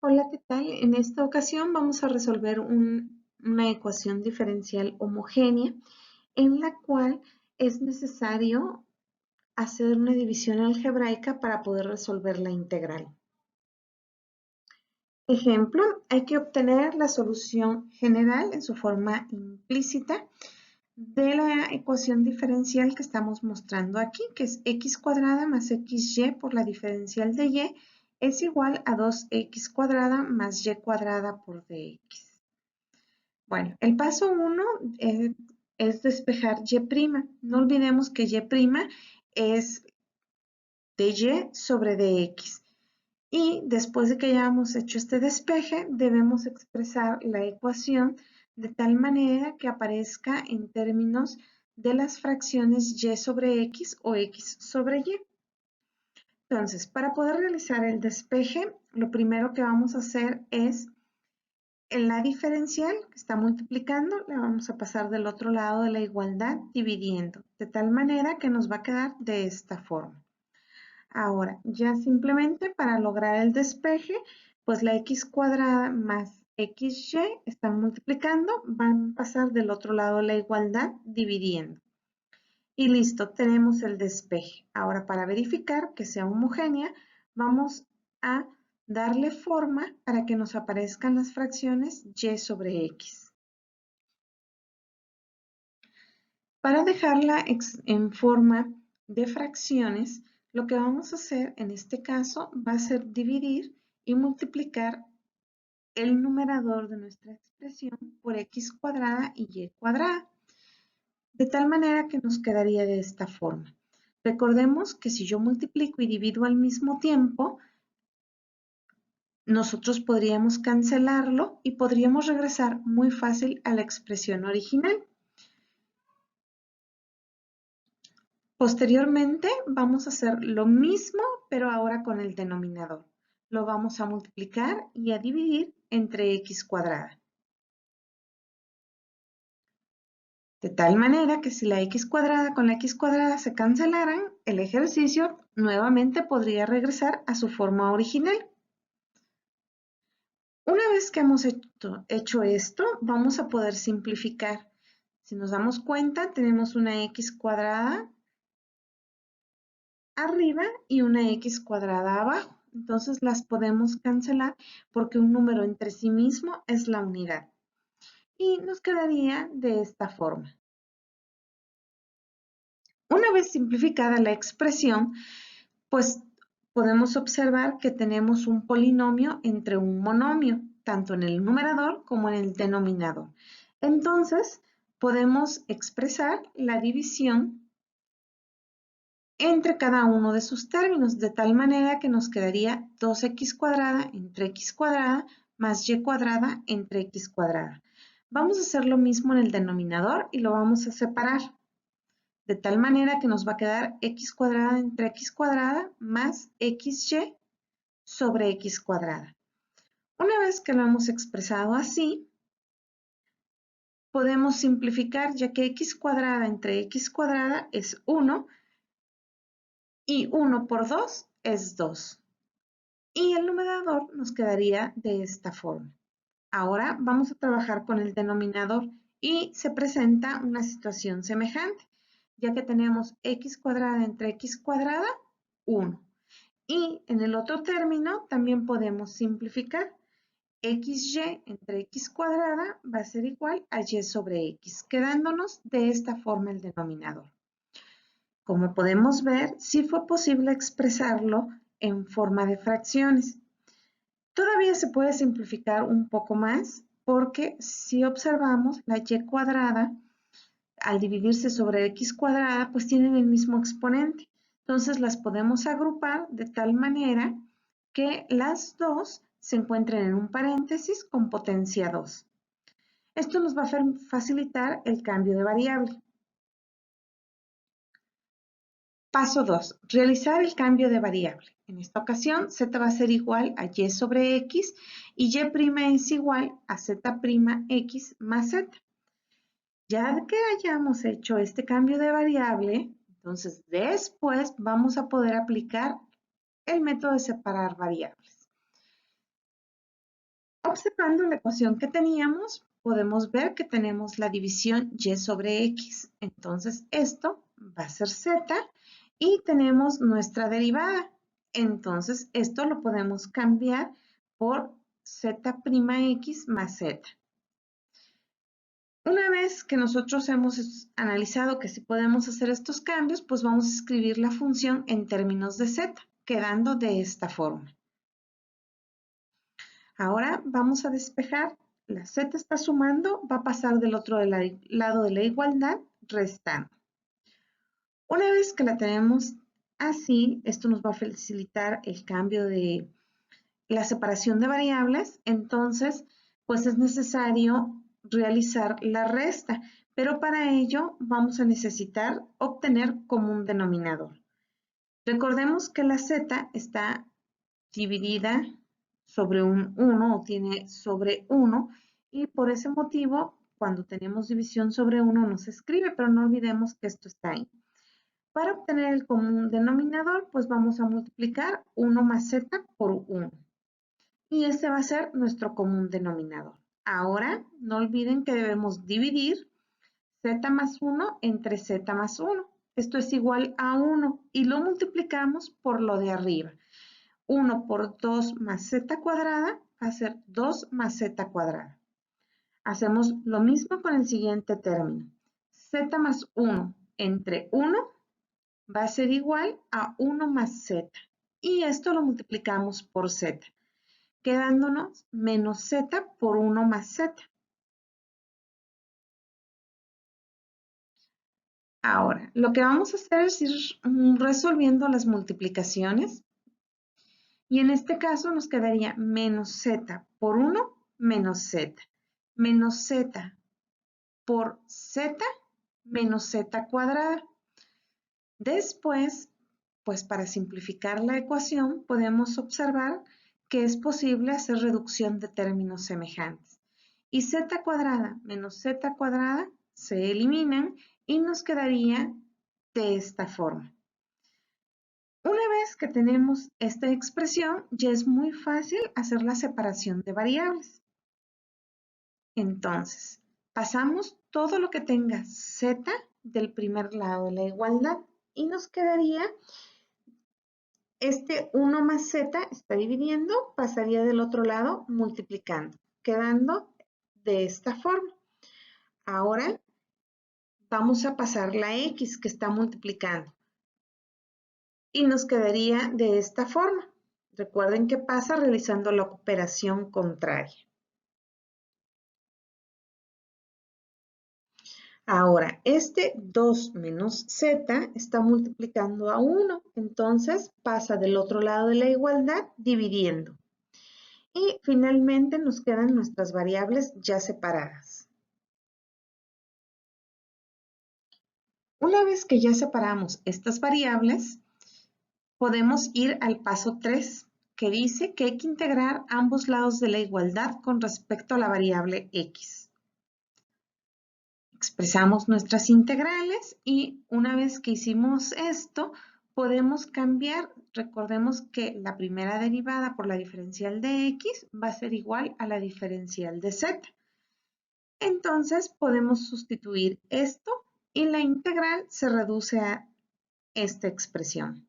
Hola, ¿qué tal? En esta ocasión vamos a resolver una ecuación diferencial homogénea en la cual es necesario hacer una división algebraica para poder resolver la integral. Ejemplo, hay que obtener la solución general en su forma implícita de la ecuación diferencial que estamos mostrando aquí, que es x cuadrada más xy por la diferencial de y es igual a 2x cuadrada más y cuadrada por dx. Bueno, el paso 1 es despejar y'. No olvidemos que y' es de y sobre dx. Y después de que hayamos hecho este despeje, debemos expresar la ecuación de tal manera que aparezca en términos de las fracciones y sobre x o x sobre y. Entonces, para poder realizar el despeje, lo primero que vamos a hacer es, en la diferencial que está multiplicando, le vamos a pasar del otro lado de la igualdad dividiendo, de tal manera que nos va a quedar de esta forma. Ahora, ya simplemente para lograr el despeje, pues la x cuadrada más xy están multiplicando, van a pasar del otro lado de la igualdad dividiendo. Y listo, tenemos el despeje. Ahora, para verificar que sea homogénea, vamos a darle forma para que nos aparezcan las fracciones y sobre x. Para dejarla en forma de fracciones, lo que vamos a hacer en este caso va a ser dividir y multiplicar el numerador de nuestra expresión por x cuadrada y y cuadrada, de tal manera que nos quedaría de esta forma. Recordemos que si yo multiplico y divido al mismo tiempo, nosotros podríamos cancelarlo y podríamos regresar muy fácil a la expresión original. Posteriormente vamos a hacer lo mismo, pero ahora con el denominador. Lo vamos a multiplicar y a dividir entre x cuadrada. De tal manera que si la x cuadrada con la x cuadrada se cancelaran, el ejercicio nuevamente podría regresar a su forma original. Una vez que hemos hecho esto, vamos a poder simplificar. Si nos damos cuenta, tenemos una x cuadrada arriba y una x cuadrada abajo. Entonces las podemos cancelar porque un número entre sí mismo es la unidad. Y nos quedaría de esta forma. Una vez simplificada la expresión, pues podemos observar que tenemos un polinomio entre un monomio, tanto en el numerador como en el denominador. Entonces, podemos expresar la división entre cada uno de sus términos, de tal manera que nos quedaría 2x cuadrada entre x cuadrada más y cuadrada entre x cuadrada. Vamos a hacer lo mismo en el denominador y lo vamos a separar, de tal manera que nos va a quedar x cuadrada entre x cuadrada más xy sobre x cuadrada. Una vez que lo hemos expresado así, podemos simplificar ya que x cuadrada entre x cuadrada es 1 y 1 por 2 es 2. Y el numerador nos quedaría de esta forma. Ahora vamos a trabajar con el denominador y se presenta una situación semejante, ya que tenemos x cuadrada entre x cuadrada, 1. Y en el otro término también podemos simplificar. XY entre x cuadrada va a ser igual a y sobre x, quedándonos de esta forma el denominador. Como podemos ver, sí fue posible expresarlo en forma de fracciones. Todavía se puede simplificar un poco más porque si observamos la y cuadrada, al dividirse sobre x cuadrada, pues tienen el mismo exponente. Entonces las podemos agrupar de tal manera que las dos se encuentren en un paréntesis con potencia 2. Esto nos va a facilitar el cambio de variable. Paso 2. Realizar el cambio de variable. En esta ocasión, z va a ser igual a y sobre x y y' es igual a z'x más z. Ya que hayamos hecho este cambio de variable, entonces después vamos a poder aplicar el método de separar variables. Observando la ecuación que teníamos, podemos ver que tenemos la división y sobre x. Entonces, esto va a ser z y tenemos nuestra derivada. Entonces, esto lo podemos cambiar por z'x más z. Una vez que nosotros hemos analizado que si podemos hacer estos cambios, pues vamos a escribir la función en términos de z, quedando de esta forma. Ahora vamos a despejar. La z está sumando, va a pasar del otro lado de la igualdad, restando. Una vez que la tenemos así, esto nos va a facilitar el cambio de la separación de variables. Entonces, pues es necesario realizar la resta, pero para ello vamos a necesitar obtener común denominador. Recordemos que la z está dividida sobre un 1 o tiene sobre 1 y por ese motivo cuando tenemos división sobre 1 no se escribe, pero no olvidemos que esto está ahí. Para obtener el común denominador, pues vamos a multiplicar 1 más z por 1 y este va a ser nuestro común denominador. Ahora no olviden que debemos dividir z más 1 entre z más 1. Esto es igual a 1 y lo multiplicamos por lo de arriba. 1 por 2 más z cuadrada va a ser 2 más z cuadrada. Hacemos lo mismo con el siguiente término. Z más 1 entre 1 va a ser igual a 1 más z. Y esto lo multiplicamos por z, quedándonos menos z por 1 más z. Ahora, lo que vamos a hacer es ir resolviendo las multiplicaciones. Y en este caso nos quedaría menos z por 1 menos z. Menos z por z menos z cuadrada. Después, pues para simplificar la ecuación, podemos observar que es posible hacer reducción de términos semejantes. Y z cuadrada menos z cuadrada se eliminan y nos quedaría de esta forma. Una vez que tenemos esta expresión, ya es muy fácil hacer la separación de variables. Entonces, pasamos todo lo que tenga z del primer lado de la igualdad y nos quedaría este 1 más z está dividiendo, pasaría del otro lado multiplicando, quedando de esta forma. Ahora vamos a pasar la x que está multiplicando y nos quedaría de esta forma. Recuerden que pasa realizando la operación contraria. Ahora, este 2 menos z está multiplicando a 1, entonces pasa del otro lado de la igualdad dividiendo. Y finalmente nos quedan nuestras variables ya separadas. Una vez que ya separamos estas variables, podemos ir al paso 3, que dice que hay que integrar ambos lados de la igualdad con respecto a la variable x. Expresamos nuestras integrales y una vez que hicimos esto, podemos cambiar. Recordemos que la primera derivada por la diferencial de x va a ser igual a la diferencial de z. Entonces podemos sustituir esto y la integral se reduce a esta expresión.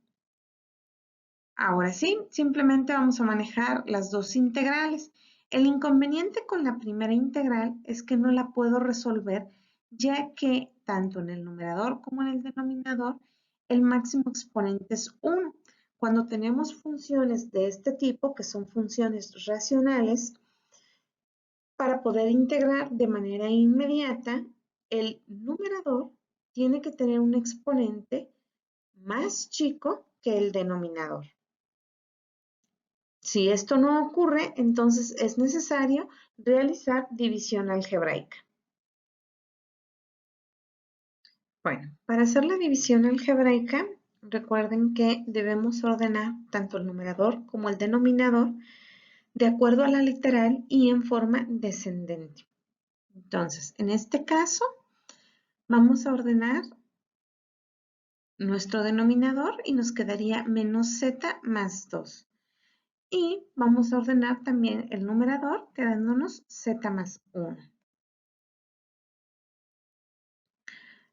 Ahora sí, simplemente vamos a manejar las dos integrales. El inconveniente con la primera integral es que no la puedo resolver ya que tanto en el numerador como en el denominador el máximo exponente es 1. Cuando tenemos funciones de este tipo, que son funciones racionales, para poder integrar de manera inmediata, el numerador tiene que tener un exponente más chico que el denominador. Si esto no ocurre, entonces es necesario realizar división algebraica. Bueno, para hacer la división algebraica, recuerden que debemos ordenar tanto el numerador como el denominador de acuerdo a la literal y en forma descendente. Entonces, en este caso, vamos a ordenar nuestro denominador y nos quedaría menos z más 2. Y vamos a ordenar también el numerador, quedándonos z más 1.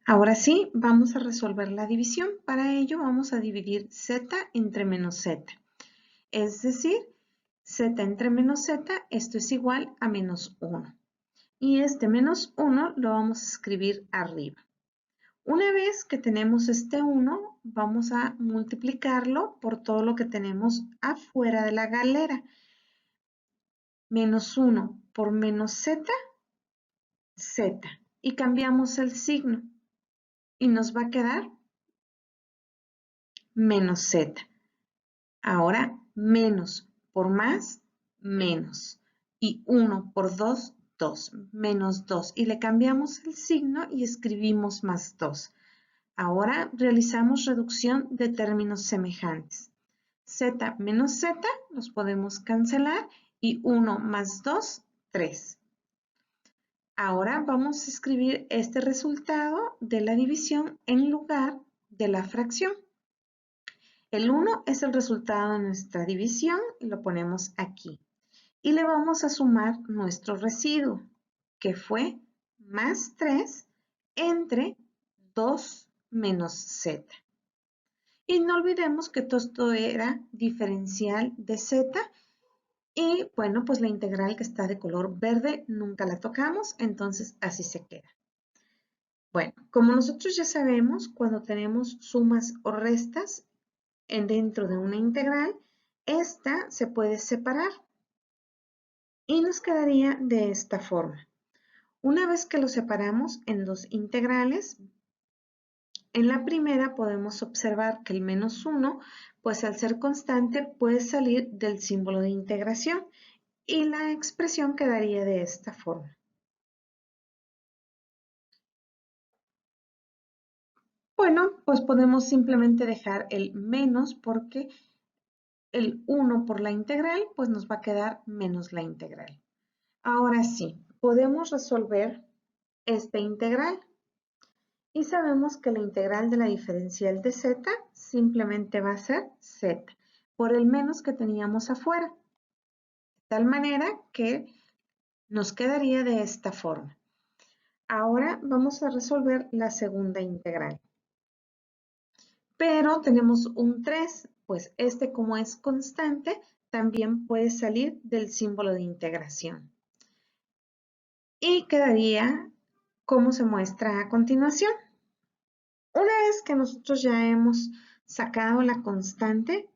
Ahora sí, vamos a resolver la división. Para ello vamos a dividir z entre menos z. Es decir, z entre menos z, esto es igual a menos 1. Y este menos 1 lo vamos a escribir arriba. Una vez que tenemos este 1, vamos a multiplicarlo por todo lo que tenemos afuera de la galera. Menos 1 por menos z, z. Y cambiamos el signo. Y nos va a quedar menos z. Ahora menos por más, menos. Y 1 por 2, 2. Menos 2. Y le cambiamos el signo y escribimos más 2. Ahora realizamos reducción de términos semejantes. Z menos Z los podemos cancelar y 1 más 2, 3. Ahora vamos a escribir este resultado de la división en lugar de la fracción. El 1 es el resultado de nuestra división y lo ponemos aquí. Y le vamos a sumar nuestro residuo, que fue más 3 entre 2 menos z. Y no olvidemos que todo esto era diferencial de z. Y bueno, pues la integral que está de color verde nunca la tocamos, entonces así se queda. Bueno, como nosotros ya sabemos, cuando tenemos sumas o restas dentro de una integral, esta se puede separar y nos quedaría de esta forma. Una vez que lo separamos en dos integrales, en la primera podemos observar que el menos 1, pues al ser constante, puede salir del símbolo de integración y la expresión quedaría de esta forma. Bueno, pues podemos simplemente dejar el menos porque el 1 por la integral, pues nos va a quedar menos la integral. Ahora sí, podemos resolver esta integral. Y sabemos que la integral de la diferencial de z simplemente va a ser z, por el menos que teníamos afuera. De tal manera que nos quedaría de esta forma. Ahora vamos a resolver la segunda integral. Pero tenemos un 3, pues este como es constante, también puede salir del símbolo de integración. Y quedaría como se muestra a continuación. Una vez que nosotros ya hemos sacado la constante,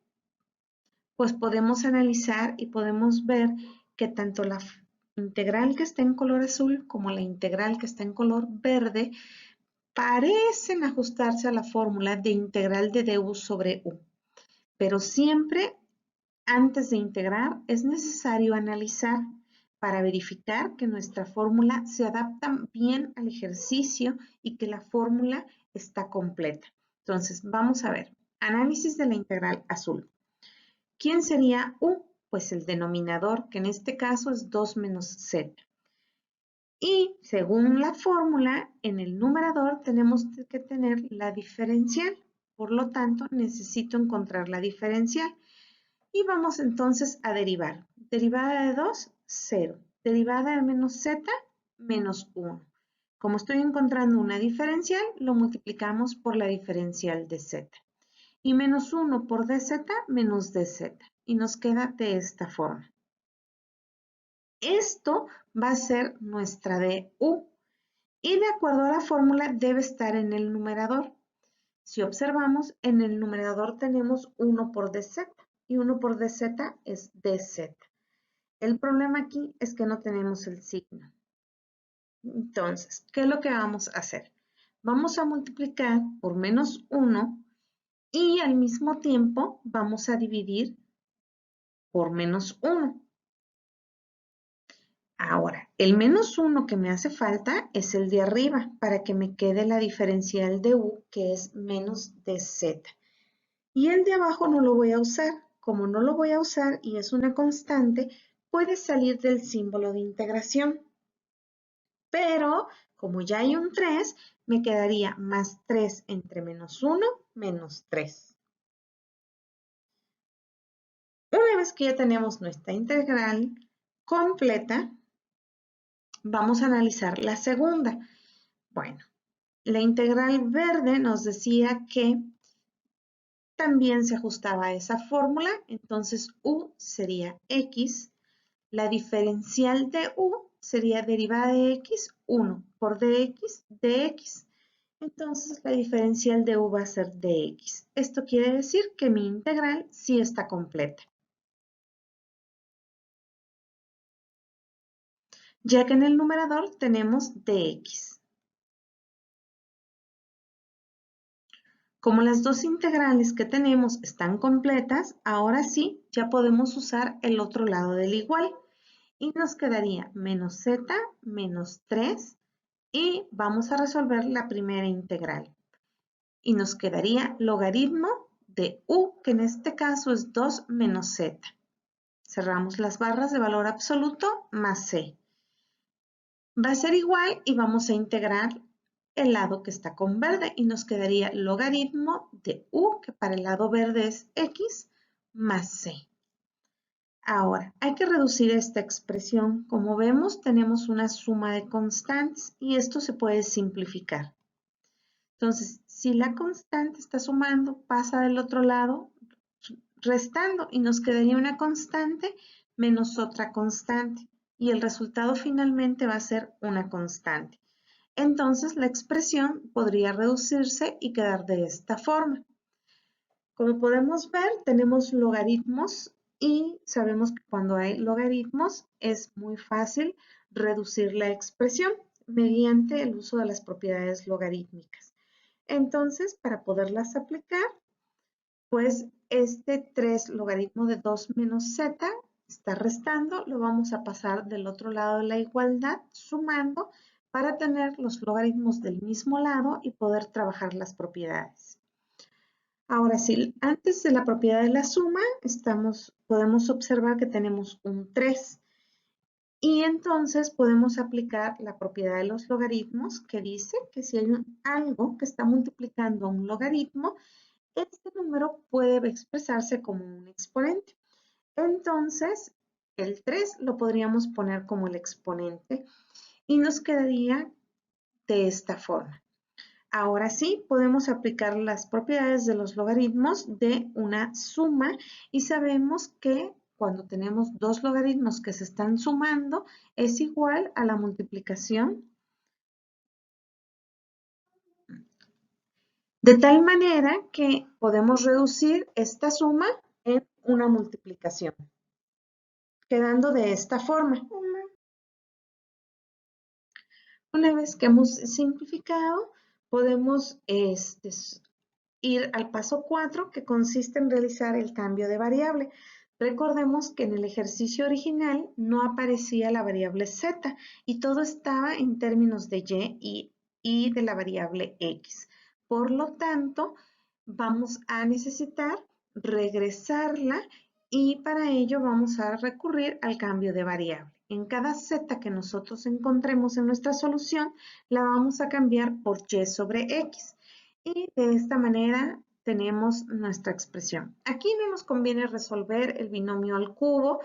pues podemos analizar y podemos ver que tanto la integral que está en color azul como la integral que está en color verde parecen ajustarse a la fórmula de integral de du sobre u. Pero siempre antes de integrar es necesario analizar para verificar que nuestra fórmula se adapta bien al ejercicio y que la fórmula está completa. Entonces, vamos a ver. Análisis de la integral azul. ¿Quién sería u? Pues el denominador, que en este caso es 2 menos z. Y según la fórmula, en el numerador tenemos que tener la diferencial. Por lo tanto, necesito encontrar la diferencial. Y vamos entonces a derivar. Derivada de 2, 0. Derivada de menos z, menos 1. Como estoy encontrando una diferencial, lo multiplicamos por la diferencial de z. Y menos 1 por dz, menos dz. Y nos queda de esta forma. Esto va a ser nuestra du. Y de acuerdo a la fórmula debe estar en el numerador. Si observamos, en el numerador tenemos 1 por dz. Y 1 por dz es dz. El problema aquí es que no tenemos el signo. Entonces, ¿qué es lo que vamos a hacer? Vamos a multiplicar por menos 1 y al mismo tiempo vamos a dividir por menos 1. Ahora, el menos 1 que me hace falta es el de arriba para que me quede la diferencial de u, que es menos dz. Y el de abajo no lo voy a usar. Como no lo voy a usar y es una constante, puede salir del símbolo de integración. Pero como ya hay un 3, me quedaría más 3 entre menos 1 menos 3. Una vez que ya tenemos nuestra integral completa, vamos a analizar la segunda. Bueno, la integral verde nos decía que también se ajustaba a esa fórmula, entonces u sería x, la diferencial de u sería derivada de x, 1 por dx. Entonces la diferencial de u va a ser dx. Esto quiere decir que mi integral sí está completa, ya que en el numerador tenemos dx. Como las dos integrales que tenemos están completas, ahora sí ya podemos usar el otro lado del igual. Y nos quedaría menos z menos 3 y vamos a resolver la primera integral. Y nos quedaría logaritmo de u, que en este caso es 2 menos z. Cerramos las barras de valor absoluto más c. Va a ser igual y vamos a integrar el lado que está con verde y nos quedaría logaritmo de u, que para el lado verde es x, más c. Ahora, hay que reducir esta expresión. Como vemos, tenemos una suma de constantes y esto se puede simplificar. Entonces, si la constante está sumando, pasa del otro lado restando y nos quedaría una constante menos otra constante. Y el resultado finalmente va a ser una constante. Entonces, la expresión podría reducirse y quedar de esta forma. Como podemos ver, tenemos logaritmos y sabemos que cuando hay logaritmos es muy fácil reducir la expresión mediante el uso de las propiedades logarítmicas. Entonces, para poderlas aplicar, pues este 3 logaritmo de 2 menos z está restando, lo vamos a pasar del otro lado de la igualdad sumando para tener los logaritmos del mismo lado y poder trabajar las propiedades. Ahora sí, antes de la propiedad de la suma, podemos observar que tenemos un 3. Y entonces podemos aplicar la propiedad de los logaritmos que dice que si hay algo que está multiplicando un logaritmo, este número puede expresarse como un exponente. Entonces, el 3 lo podríamos poner como el exponente y nos quedaría de esta forma. Ahora sí, podemos aplicar las propiedades de los logaritmos de una suma y sabemos que cuando tenemos dos logaritmos que se están sumando es igual a la multiplicación, de tal manera que podemos reducir esta suma en una multiplicación, quedando de esta forma. Una vez que hemos simplificado, podemos ir al paso 4, que consiste en realizar el cambio de variable. Recordemos que en el ejercicio original no aparecía la variable z y todo estaba en términos de y de la variable x. Por lo tanto, vamos a necesitar regresarla y para ello vamos a recurrir al cambio de variable. En cada z que nosotros encontremos en nuestra solución, la vamos a cambiar por y sobre x. Y de esta manera tenemos nuestra expresión. Aquí no nos conviene resolver el binomio al cubo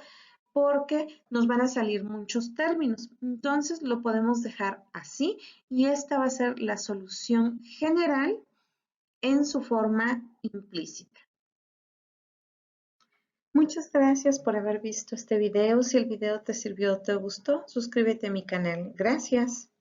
porque nos van a salir muchos términos. Entonces lo podemos dejar así y esta va a ser la solución general en su forma implícita. Muchas gracias por haber visto este video. Si el video te sirvió o te gustó, suscríbete a mi canal. Gracias.